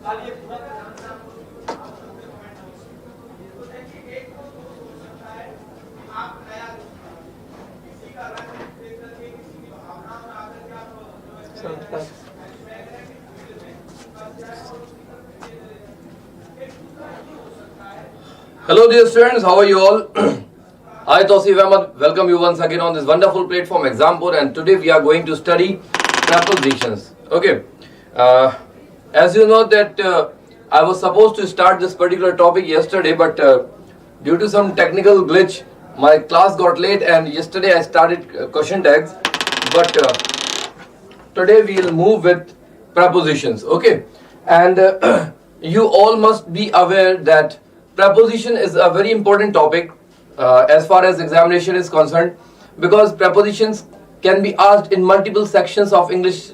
Hello dear students, how are you all? I TAUSIF Ahmed welcome you once again on this wonderful platform exam board, and today we are going to study prepositions. Okay, as you know that I was supposed to start this particular topic yesterday, but due to some technical glitch my class got late and yesterday I started question tags, but today we will move with prepositions. Okay, and you all must be aware that preposition is a very important topic as far as examination is concerned, because prepositions can be asked in multiple sections of English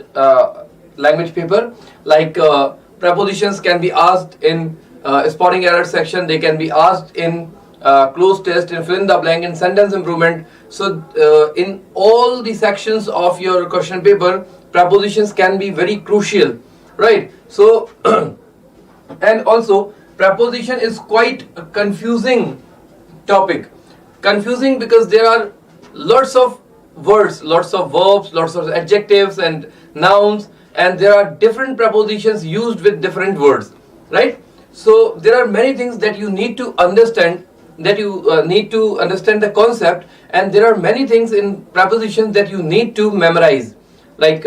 language paper. Like prepositions can be asked in spelling error section, they can be asked in close test, in fill in the blank, in sentence improvement. So in all the sections of your question paper, prepositions can be very crucial, right? So and also preposition is quite a confusing topic. Confusing because there are lots of words, lots of verbs, lots of adjectives and nouns, and there are different prepositions used with different words, right? So there are many things that you need to understand, that you need to understand the concept, and there are many things in prepositions that you need to memorize. Like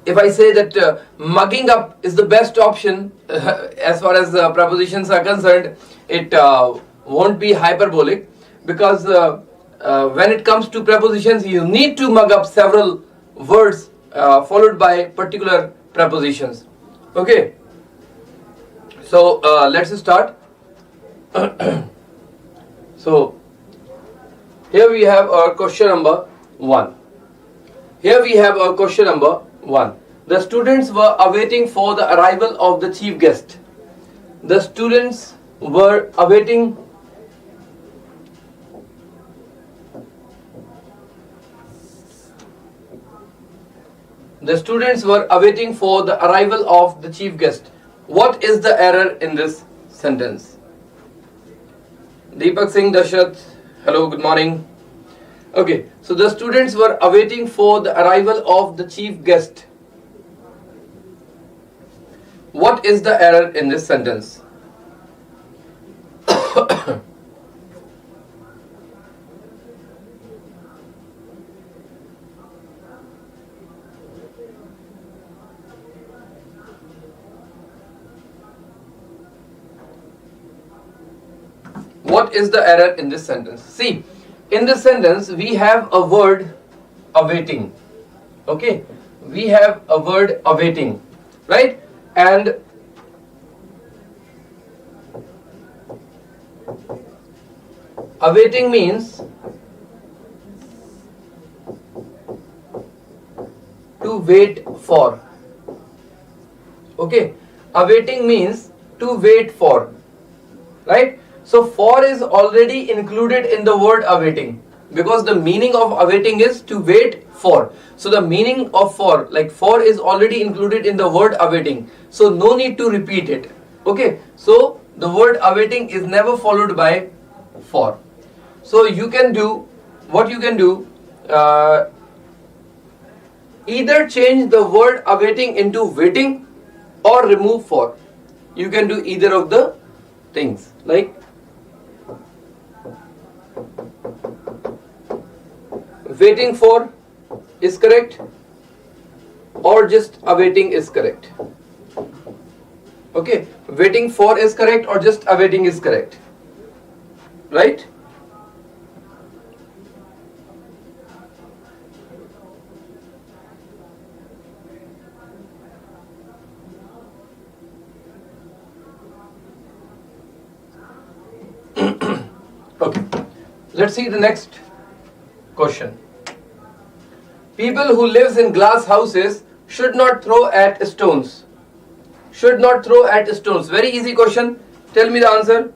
if I say that mugging up is the best option as far as prepositions are concerned, it won't be hyperbolic, because when it comes to prepositions you need to mug up several words followed by particular prepositions. Okay, so let's start. So here we have our question number 1. Here we have our question number 1. The students were awaiting for the arrival of the chief guest. The students were awaiting for the arrival of the chief guest. What is the error in this sentence? Deepak Singh, Dashat, hello, good morning. Okay, so the students were awaiting for the arrival of the chief guest. What is the error in this sentence? What is the error in this sentence? See, in this sentence we have a word awaiting. Okay, we have a word awaiting, right? And awaiting means to wait for. Okay, awaiting means to wait for, right? So for is already included in the word awaiting, because the meaning of awaiting is to wait for. So the meaning of for, like for, is already included in the word awaiting, so no need to repeat it. Okay, so the word awaiting is never followed by for. So you can do what you can do, either change the word awaiting into waiting or remove for. You can do either of the things. Like waiting for is correct, or just awaiting is correct. Okay, waiting for is correct or just awaiting is correct, right? Okay, let's see the next question. People who lives in glass houses should not throw at stones. Should not throw at stones. Very easy question. Tell me the answer.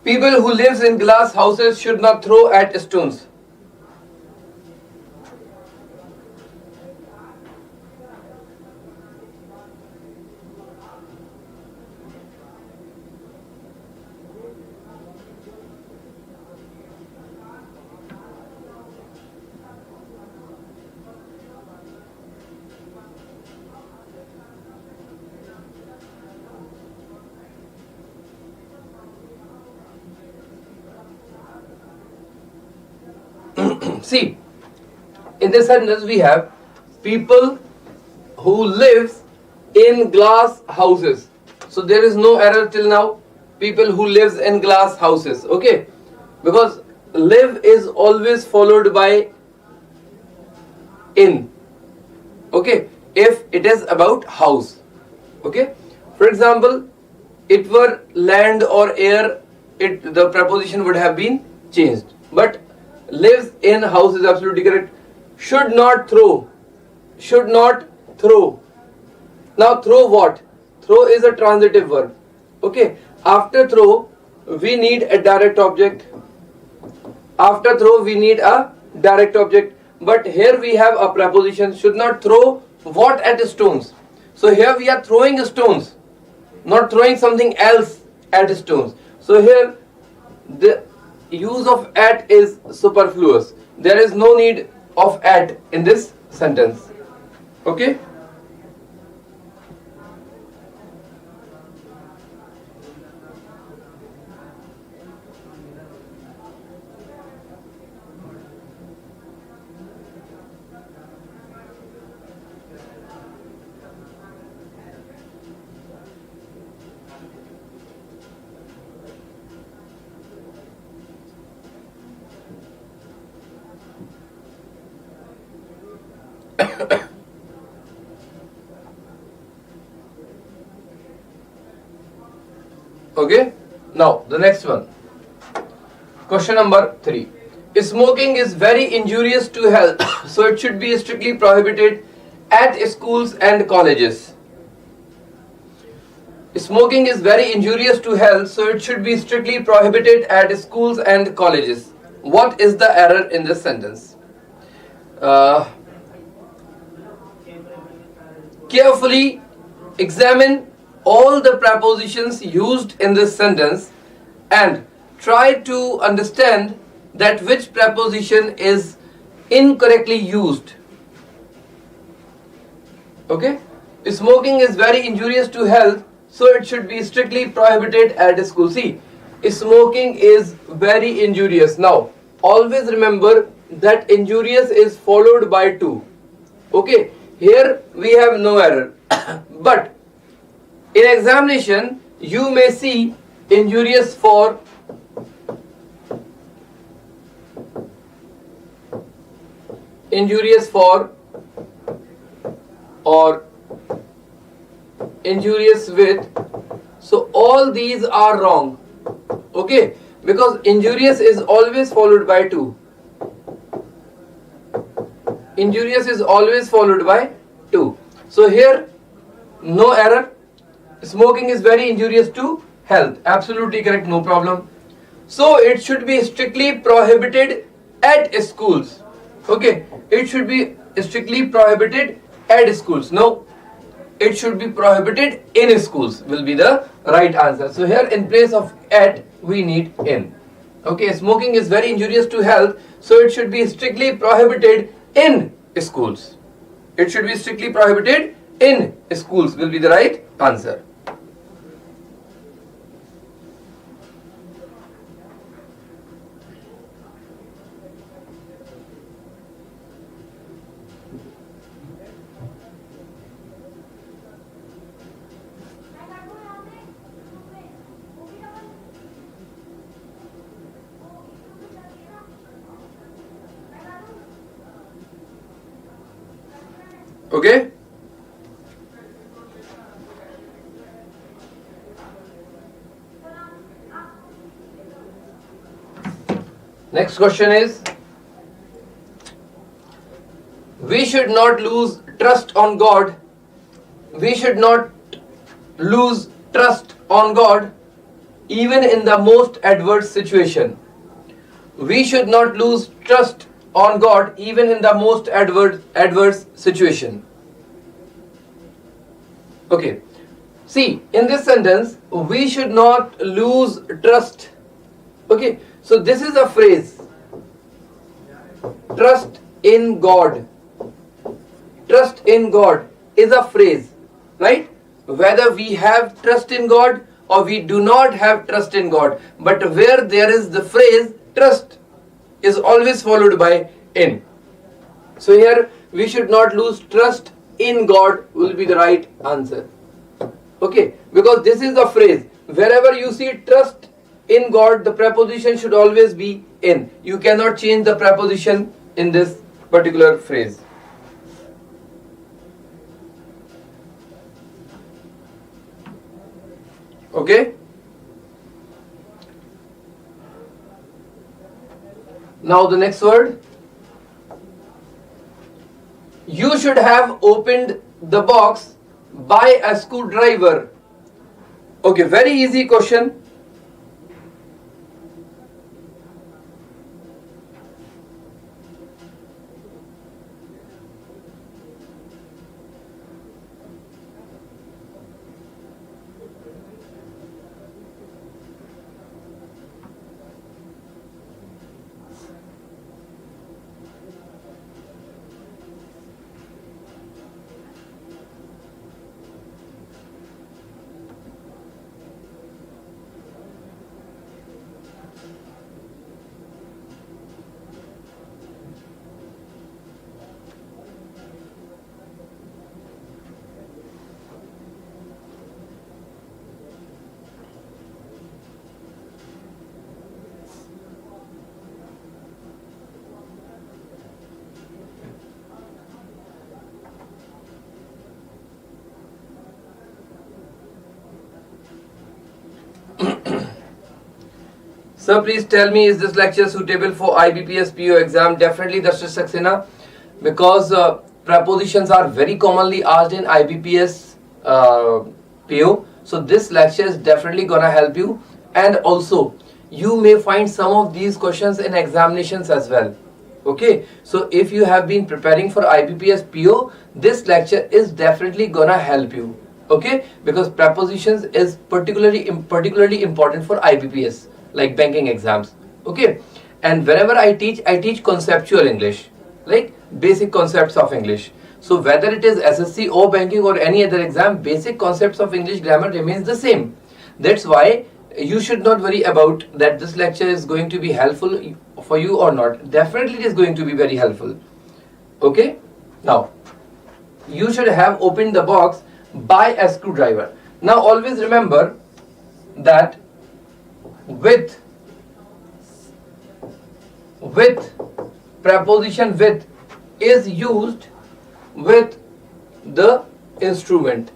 People who lives in glass houses should not throw at stones. See, in this sentence we have people who lives in glass houses. So there is no error till now. People who lives in glass houses, okay? Because live is always followed by in, okay? If it is about house, okay? For example, it were land or air, the preposition would have been changed. But lives in house is absolutely correct. Should not throw. Should not throw. Now throw what? Throw is a transitive verb. Okay. After throw, we need a direct object. After throw, we need a direct object. But here we have a preposition. Should not throw what at stones. So here we are throwing stones, not throwing something else at stones. So here the use of at is superfluous. There is no need of at in this sentence. Okay? Okay, now the next one. Question number 3. Smoking is very injurious to health, so it should be strictly prohibited at schools and colleges. Smoking is very injurious to health, so it should be strictly prohibited at schools and colleges. What is the error in this sentence? Carefully examine all the prepositions used in this sentence and try to understand that which preposition is incorrectly used. Okay? Smoking is very injurious to health, so it should be strictly prohibited at school. See, smoking is very injurious. Now, always remember that injurious is followed by to. Okay? Here we have no error. But in examination, you may see injurious for or injurious with. So all these are wrong. Okay, because injurious is always followed by to. Injurious is always followed by to. So here no error. Smoking is very injurious to health. Absolutely correct, no problem. So it should be strictly prohibited at schools. Okay, it should be strictly prohibited at schools. No, it should be prohibited in schools will be the right answer. So here in place of at we need in. Okay, smoking is very injurious to health, so it should be strictly prohibited in schools. It should be strictly prohibited in schools will be the right answer. Okay? Next question is, we should not lose trust on God. We should not lose trust on God even in the most adverse situation. We should not lose trust on God even in the most adverse situation. Okay. See, in this sentence, we should not lose trust. Okay. So this is a phrase. Trust in God. Trust in God is a phrase, right? Whether we have trust in God or we do not have trust in God, but where there is the phrase trust is always followed by in. So here we should not lose trust in God will be the right answer. Okay, because this is the phrase. Wherever you see trust in God, the preposition should always be in. You cannot change the preposition in this particular phrase. Okay. Now the next word. You should have opened the box by a screwdriver. Okay, very easy question. Sir, please tell me, is this lecture suitable for IBPS PO exam? Definitely, Dr. Saxena, because prepositions are very commonly asked in IBPS PO. So this lecture is definitely gonna help you, and also you may find some of these questions in examinations as well. Okay, so if you have been preparing for IBPS PO, this lecture is definitely gonna help you. Okay, because prepositions is particularly important for IBPS, like banking exams. Okay, and whenever I teach conceptual English, like basic concepts of English. So whether it is SSC or banking or any other exam, basic concepts of English grammar remains the same. That's why you should not worry about that this lecture is going to be helpful for you or not. Definitely it is going to be very helpful. Okay, now you should have opened the box by a screwdriver. Now always remember that with preposition with is used with the instrument.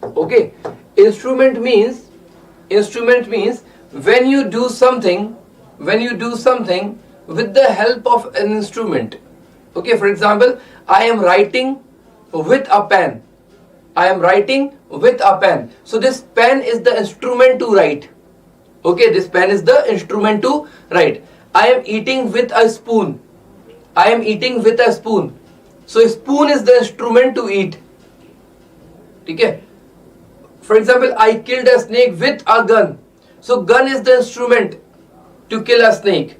Okay, instrument means when you do something with the help of an instrument. Okay, for example, I am writing with a pen. So this pen is the instrument to write. Okay, this pen is the instrument to write. I am eating with a spoon. So a spoon is the instrument to eat. Okay. For example, I killed a snake with a gun. So gun is the instrument to kill a snake.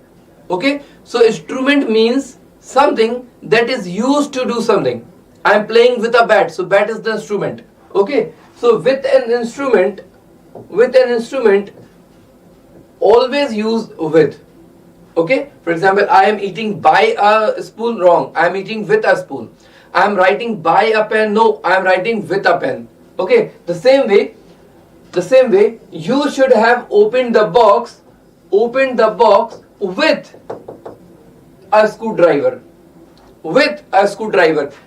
Okay. So instrument means something that is used to do something. I am playing with a bat. So bat is the instrument. Okay. So with an instrument, always use with. Okay. For example, I am eating by a spoon. Wrong. I am eating with a spoon. I am writing by a pen. No, I am writing with a pen. Okay. The same way, you should have opened the box with a screwdriver.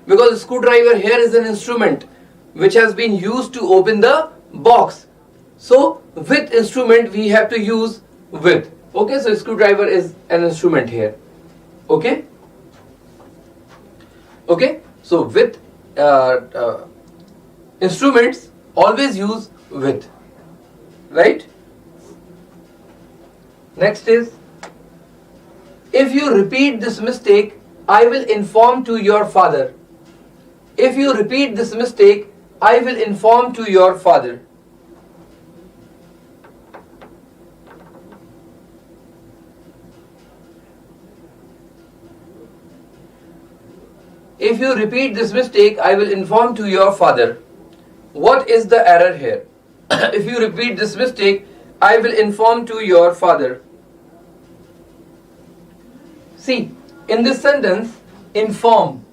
Because screwdriver here is an instrument which has been used to open the box. So with instrument we have to use with. Okay, so screwdriver is an instrument here. Okay. So with instruments always use with. Right? Next is, if you repeat this mistake, I will inform to your father. If you repeat this mistake, I will inform to your father. If you repeat this mistake, I will inform to your father. What is the error here? If you repeat this mistake, I will inform to your father. See, in this sentence, inform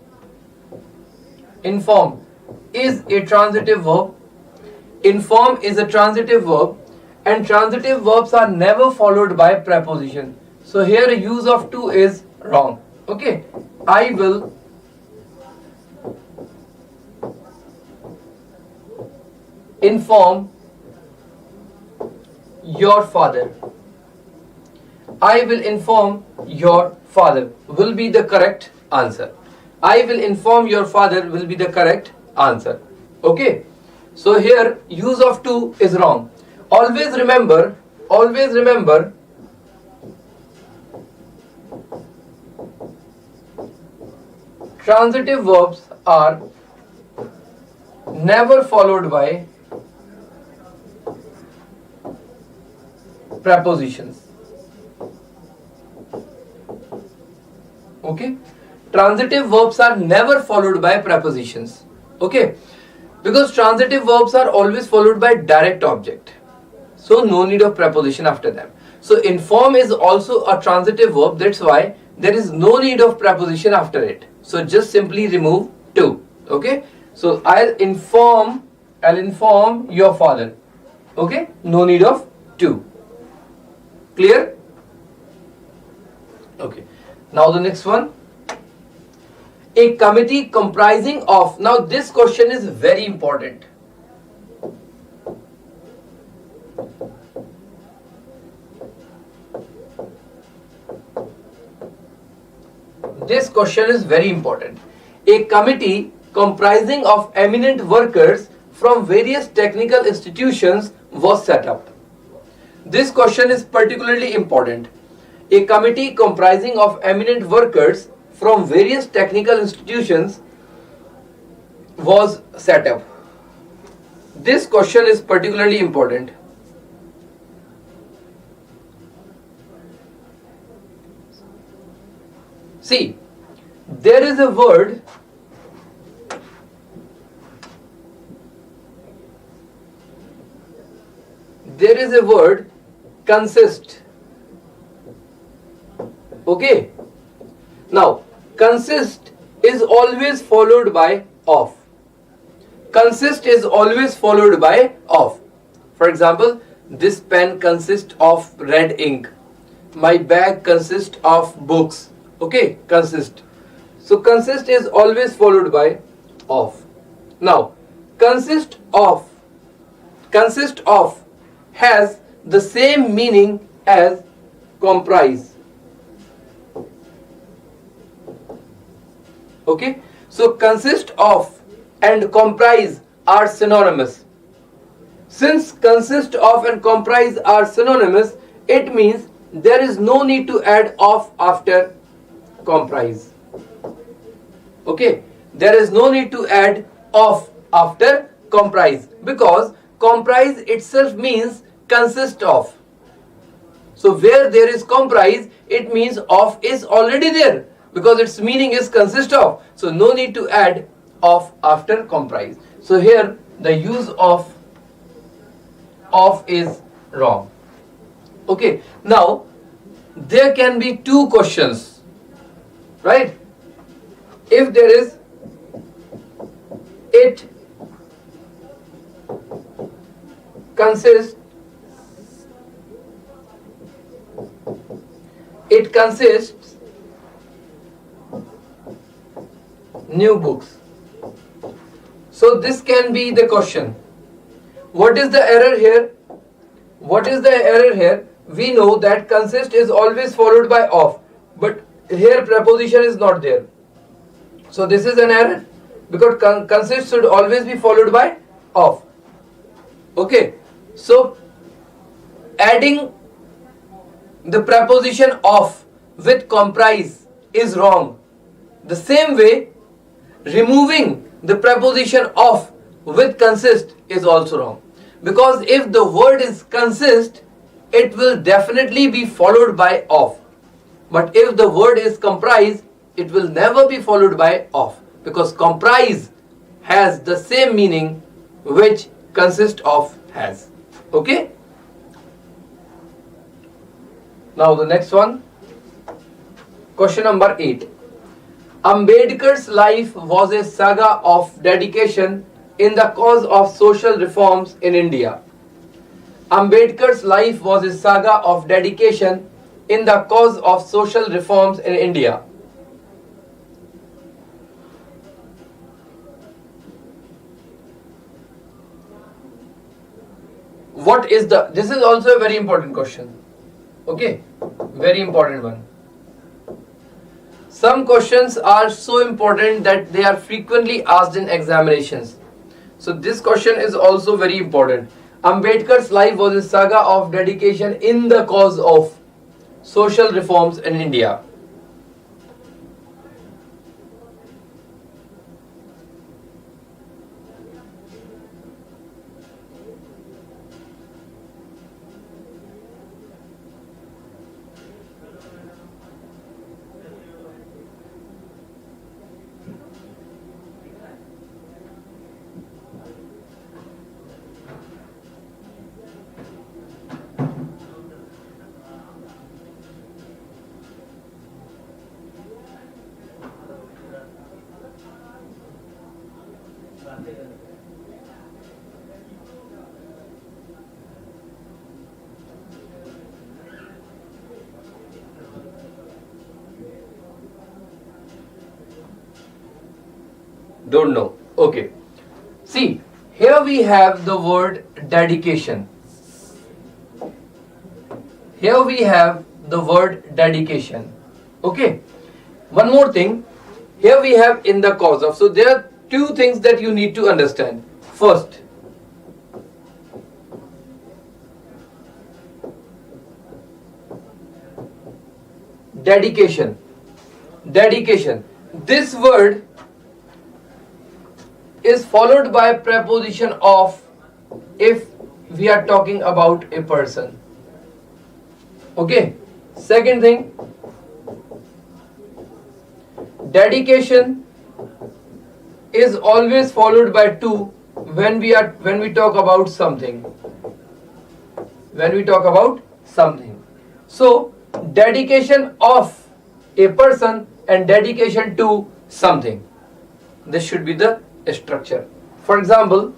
is a transitive verb. Inform is a transitive verb, and transitive verbs are never followed by preposition. So here use of to is wrong. Okay, I will inform your father. I will inform your father will be the correct answer. I will inform your father will be the correct answer. Okay, so here use of to is wrong. Always remember, transitive verbs are never followed by prepositions. Okay, transitive verbs are never followed by prepositions. Okay, because transitive verbs are always followed by direct object, so no need of preposition after them. So inform is also a transitive verb, that's why there is no need of preposition after it. So just simply remove to. Okay, so I'll inform your father. Okay, no need of to. Clear? Okay, now the next one. A committee comprising of, now this question is very important. This question is very important. A committee comprising of eminent workers from various technical institutions was set up. This question is particularly important. A committee comprising of eminent workers from various technical institutions was set up. This question is particularly important. See, there is a word consist. Okay, now consist is always followed by of. Consist is always followed by of. For example, this pen consists of red ink. My bag consists of books. Okay, consist. So consist is always followed by of. Now consist of has the same meaning as comprise. Okay, so consist of and comprise are synonymous. Since consist of and comprise are synonymous, it means there is no need to add of after comprise. Okay, there is no need to add of after comprise, because comprise itself means consist of. So where there is comprise, it means of is already there, because its meaning is consist of. So no need to add of after comprise. So here the use of is wrong. Okay, now there can be two questions, right? If there is it consists new books. So this can be the question. What is the error here? We know that consist is always followed by of, but here preposition is not there. So this is an error, because consist should always be followed by of. Okay, so adding the preposition of with comprise is wrong. The same way, removing the preposition of with consist is also wrong. Because if the word is consist, it will definitely be followed by of. But if the word is comprise, it will never be followed by of. Because comprise has the same meaning which consist of has. Okay? Now the next one. Question number 8. Ambedkar's life was a saga of dedication in the cause of social reforms in India. Ambedkar's life was a saga of dedication in the cause of social reforms in India. What is the, this is also a very important question. Okay, very important one. Some questions are so important that they are frequently asked in examinations. So this question is also very important. Ambedkar's life was a saga of dedication in the cause of social reforms in India. Don't know. Okay. See, here we have the word dedication. Here we have the word dedication. Okay. One more thing. Here we have in the cause of. So there are two things that you need to understand. First, dedication. Dedication. This word is followed by preposition of if we are talking about a person. Okay. Second thing, dedication is always followed by to when we talk about something. When we talk about something. So dedication of a person and dedication to something. This should be the structure. For example,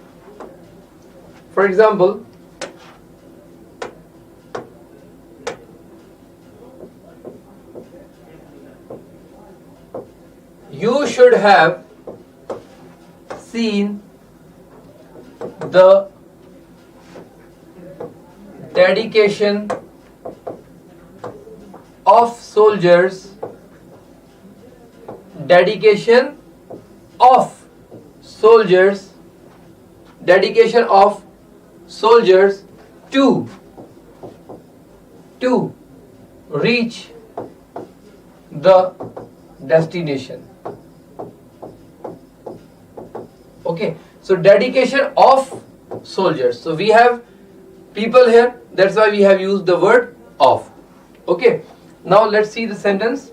you should have seen the dedication of soldiers, dedication of soldiers to reach the destination. Okay, so dedication of soldiers. So we have people here, that's why we have used the word of. Okay, now let's see the sentence.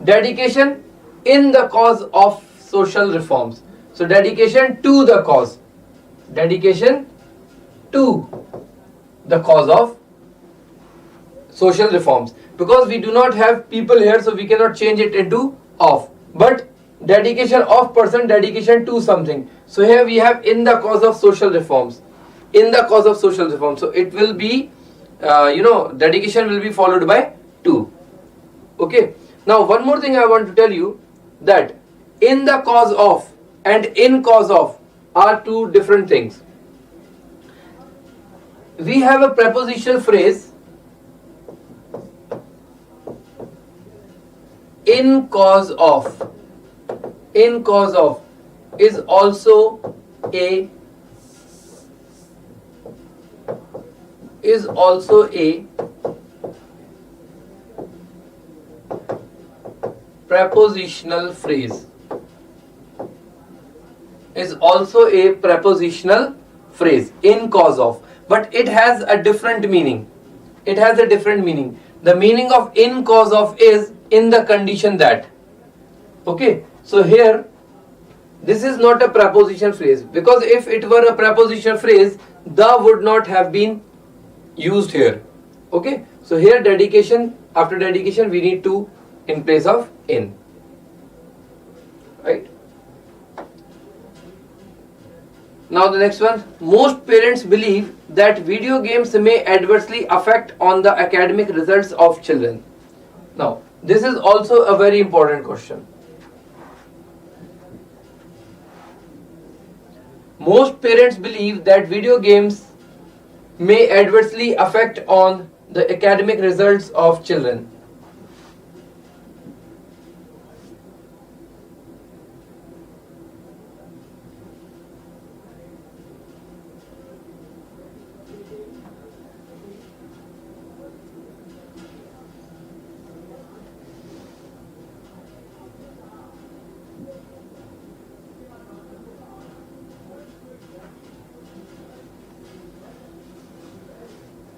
Dedication in the cause of social reforms. So dedication to the cause. Dedication to the cause of social reforms. Because we do not have people here, so we cannot change it into of. But dedication of person, dedication to something. So here we have in the cause of social reforms. In the cause of social reforms. So it will be, dedication will be followed by to. Okay. Now one more thing I want to tell you, that in the cause of and in cause of are two different things. We have a prepositional phrase in cause of. In cause of is also a is also a prepositional phrase. Is also a prepositional phrase, in cause of, but it has a different meaning. It has a different meaning. The meaning of in cause of is in the condition that. Okay, so here this is not a preposition phrase, because if it were a preposition phrase, the would not have been used here. Okay, so here dedication, after dedication we need to in place of in, right? Now the next one, most parents believe that video games may adversely affect on the academic results of children. Now this is also a very important question. Most parents believe that video games may adversely affect on the academic results of children.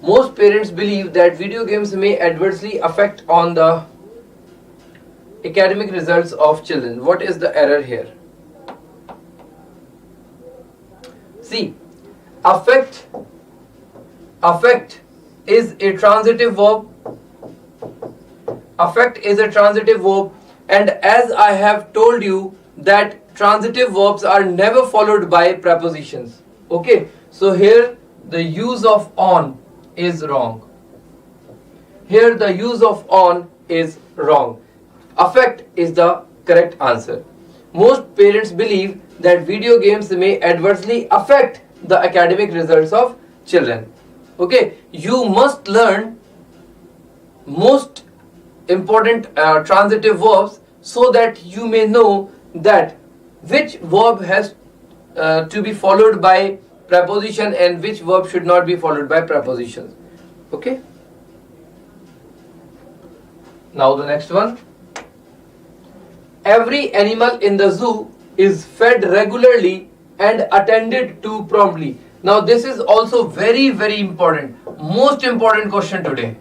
Most parents believe that video games may adversely affect on the academic results of children. What is the error here? See, affect is a transitive verb. Affect is a transitive verb, and as I have told you that transitive verbs are never followed by prepositions. Okay, so here the use of on is wrong. Here the use of on is wrong. Affect is the correct answer. Most parents believe that video games may adversely affect the academic results of children. Okay, you must learn most important transitive verbs so that you may know that which verb has to be followed by preposition and which verb should not be followed by prepositions. Okay, now the next one, every animal in the zoo is fed regularly and attended to promptly. Now this is also very important, most important question today,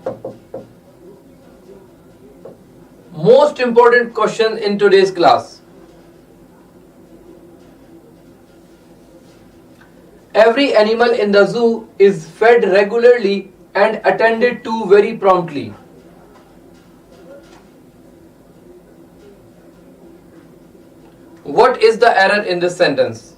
most important question in today's class. Every animal in the zoo is fed regularly and attended to very promptly. What is the error in this sentence?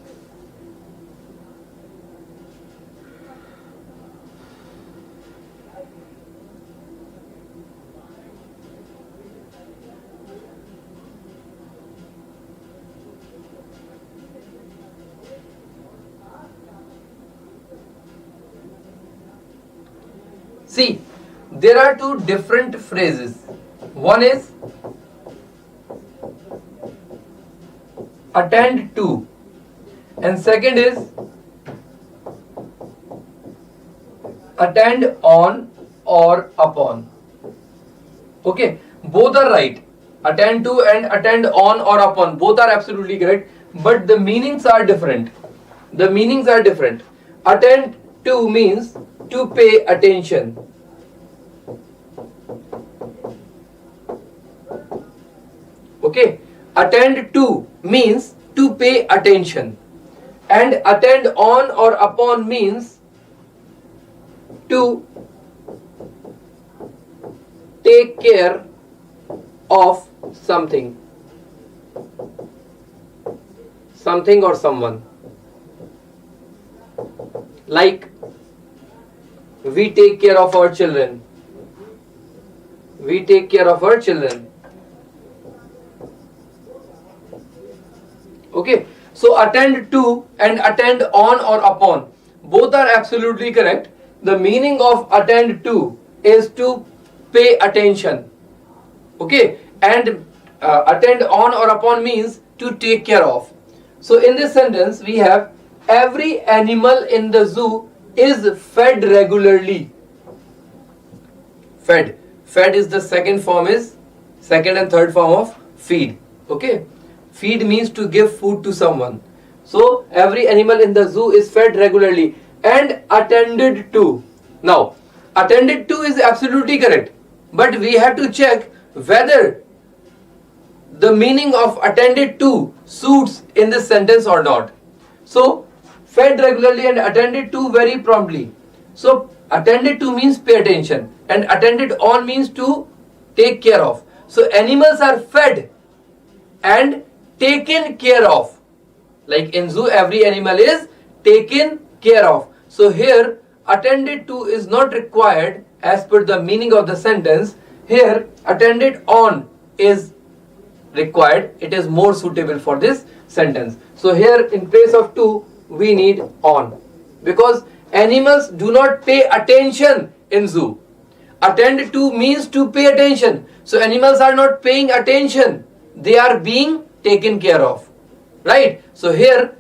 See, there are two different phrases. One is attend to, and second is attend on or upon. Okay, both are right. Attend to and attend on or upon, both are absolutely correct, but the meanings are different. The meanings are different. Attend to means to pay attention. Okay, attend to means to pay attention, and attend on or upon means to take care of something or someone. Like, we take care of our children. We take care of our children. Okay, so attend to and attend on or upon, both are absolutely correct. The meaning of attend to is to pay attention. Okay, and attend on or upon means to take care of. So in this sentence we have every animal in the zoo is fed regularly. Fed. Fed is the second and third form of feed. Okay. Feed means to give food to someone. So every animal in the zoo is fed regularly and attended to. Now, attended to is absolutely correct, but we have to check whether the meaning of attended to suits in this sentence or not. So, fed regularly and attended to very promptly. So, attended to means pay attention and attended on means to take care of. So, animals are fed and taken care of. Like in zoo, every animal is taken care of. So, here attended to is not required as per the meaning of the sentence. Here, attended on is required. It is more suitable for this sentence. So here in place of to we need on, because animals do not pay attention in zoo. Attend to means to pay attention. So animals are not paying attention, they are being taken care of, right? So here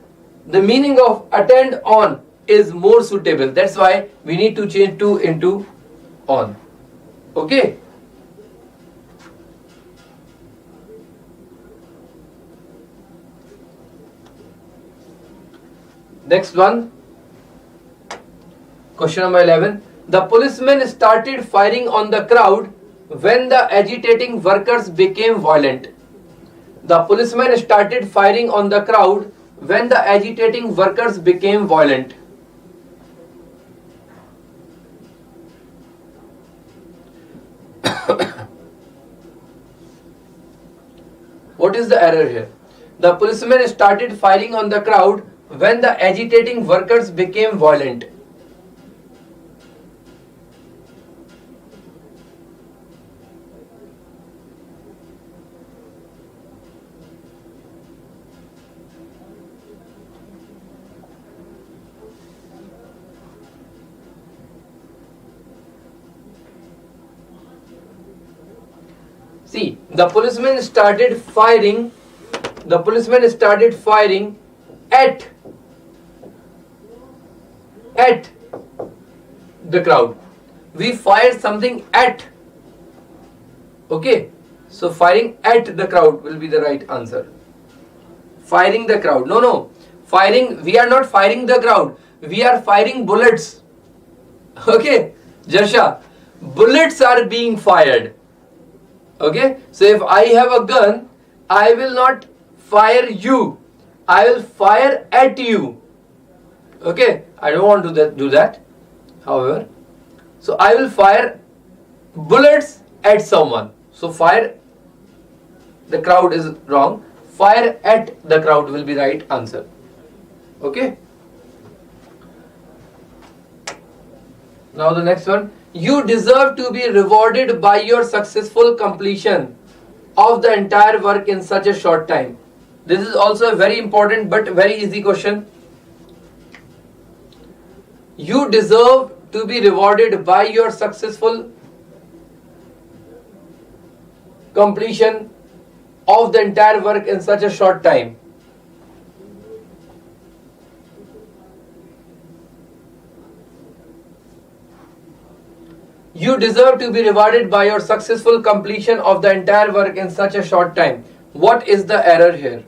the meaning of attend on is more suitable. That's why we need to change to into on. Okay. Next one, question number 11. The policeman started firing on the crowd when the agitating workers became violent. The policeman started firing on the crowd when the agitating workers became violent. What is the error here? The policeman started firing on the crowd when the agitating workers became violent. See, the policeman started firing at the crowd. We fired something at. Okay. So firing at the crowd will be the right answer. Firing the crowd. No. Firing, we are not firing the crowd. We are firing bullets. Okay. Jarsha, bullets are being fired. Okay. So if I have a gun, I will not fire you. I will fire at you. Okay. I don't want to do that. However, so I will fire bullets at someone. So fire the crowd is wrong. Fire at the crowd will be right answer. Okay. Now the next one. You deserve to be rewarded by your successful completion of the entire work in such a short time. This is also a very important but very easy question. You deserve to be rewarded by your successful completion of the entire work in such a short time. You deserve to be rewarded by your successful completion of the entire work in such a short time. What is the error here?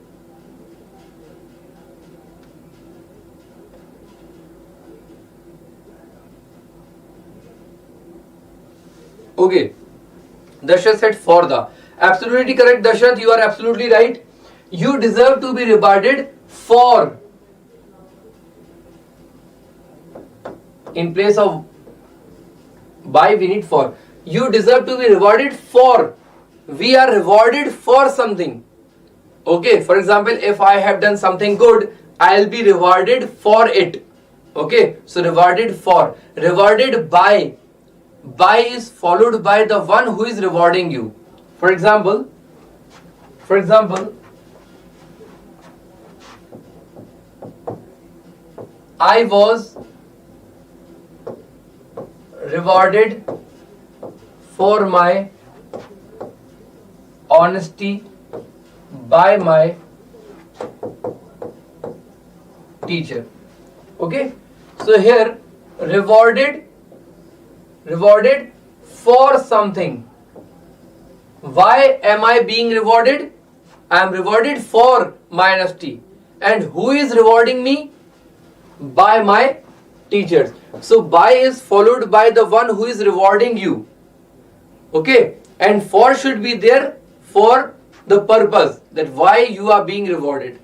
Okay, Darshan said for the. Absolutely correct, Darshan, you are absolutely right. You deserve to be rewarded for. In place of by, we need for. You deserve to be rewarded for. We are rewarded for something. Okay, for example, if I have done something good, I will be rewarded for it. Okay, so rewarded for. Rewarded by. By is followed by the one who is rewarding you. For example, I was rewarded for my honesty by my teacher. Okay, so here rewarded for something. Why am I being rewarded? I am rewarded for my honesty. And who is rewarding me? By my teachers. So by is followed by the one who is rewarding you. Okay, and for should be there for the purpose, that why you are being rewarded.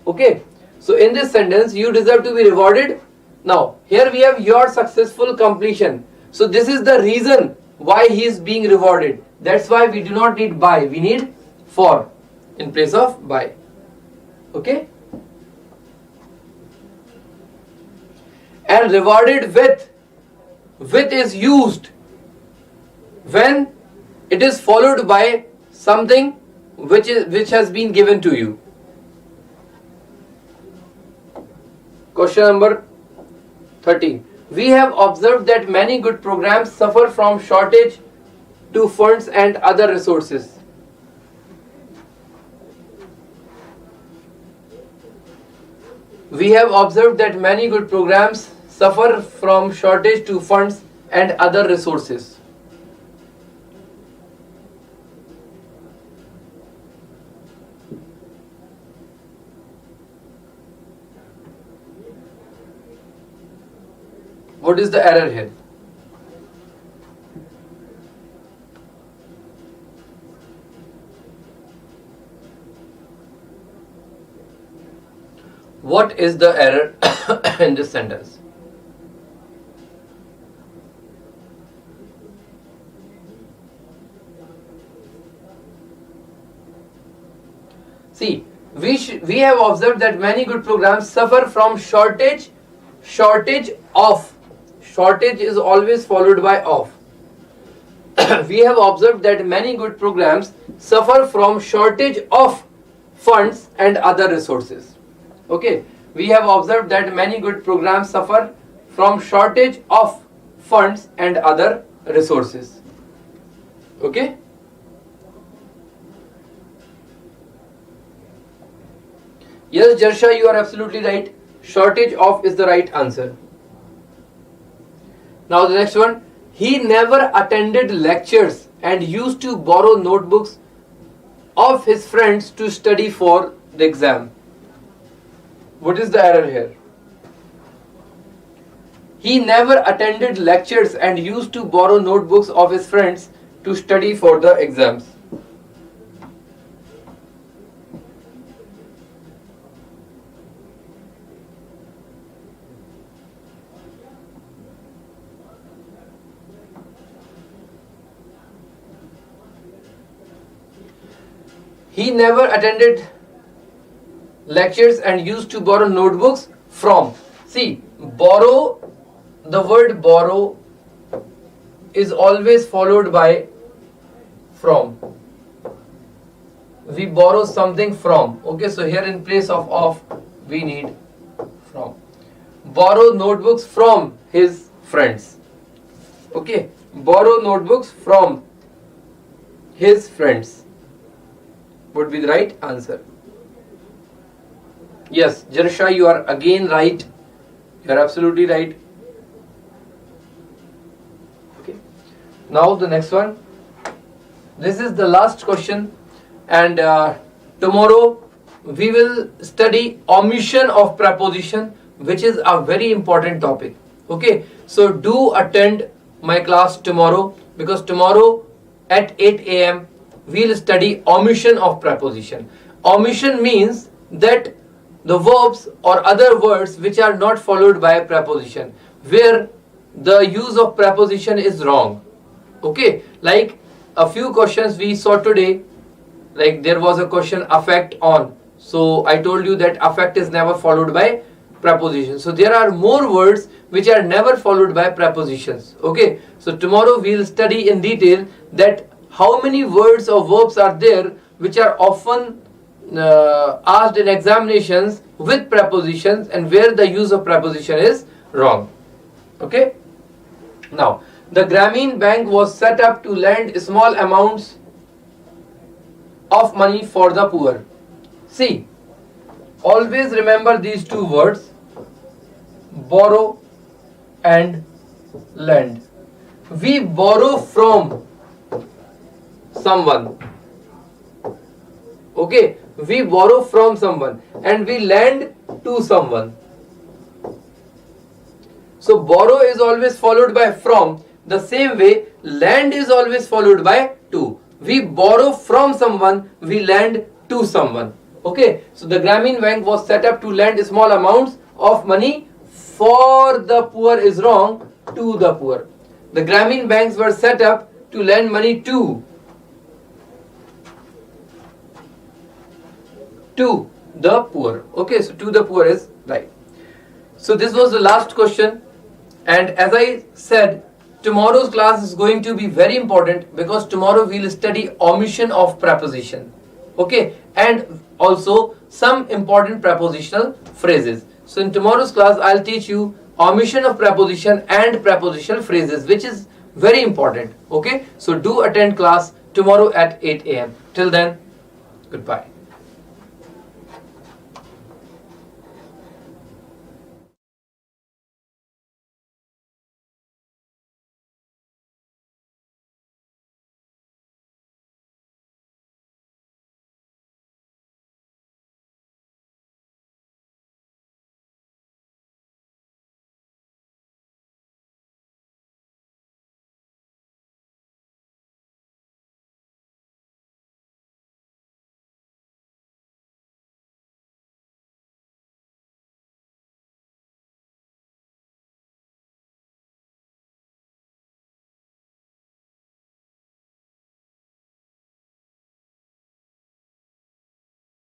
Okay, so in this sentence, you deserve to be rewarded. Now here we have your successful completion. So this is the reason why he is being rewarded. That's why we do not need by, we need for in place of by. Okay, and rewarded with is used when it is followed by something which has been given to you. Question number 13. We have observed that many good programs suffer from shortage to funds and other resources. We have observed that many good programs suffer from shortage to funds and other resources. What is the error here? What is the error in this sentence? See, we have observed that many good programs suffer from shortage of. Shortage is always followed by of. We have observed that many good programs suffer from shortage of funds and other resources. Okay, we have observed that many good programs suffer from shortage of funds and other resources. Okay. Yes, Jarsha, you are absolutely right. Shortage of is the right answer. Now the next one. He never attended lectures and used to borrow notebooks of his friends to study for the exam. What is the error here? He never attended lectures and used to borrow notebooks of his friends to study for the exams. He never attended lectures and used to borrow notebooks from. See, borrow, the word borrow is always followed by from. We borrow something from. Okay, so here in place of we need from. Borrow notebooks from his friends. Okay, borrow notebooks from his friends would be the right answer. Yes, Jarsha, you are again right. You are absolutely right. Okay. Now the next one. This is the last question, and tomorrow we will study omission of preposition, which is a very important topic. Okay. So do attend my class tomorrow, because tomorrow at 8 a.m. we'll study omission of preposition. Omission means that the verbs or other words which are not followed by a preposition, where the use of preposition is wrong. Okay, like a few questions we saw today, like there was a question affect on. So I told you that affect is never followed by preposition. So there are more words which are never followed by prepositions. Okay, so tomorrow we'll study in detail that how many words or verbs are there which are often asked in examinations with prepositions, and where the use of preposition is wrong. Okay. Now, the Grameen Bank was set up to lend small amounts of money for the poor. See, always remember these two words, borrow and lend. we borrow from someone. Okay, we borrow from someone and we lend to someone. So borrow is always followed by from. The same way, lend is always followed by to. We borrow from someone, we lend to someone. Okay, so the Grameen Bank was set up to lend small amounts of money for the poor is wrong, to the poor. The Grameen banks were set up to lend money to the poor. Okay, so to the poor is right. So this was the last question, and as I said, tomorrow's class is going to be very important because tomorrow we will study omission of preposition. Okay, and also some important prepositional phrases. So in tomorrow's class I'll teach you omission of preposition and prepositional phrases, which is very important. Okay, so do attend class tomorrow at 8 a.m. Till then, goodbye.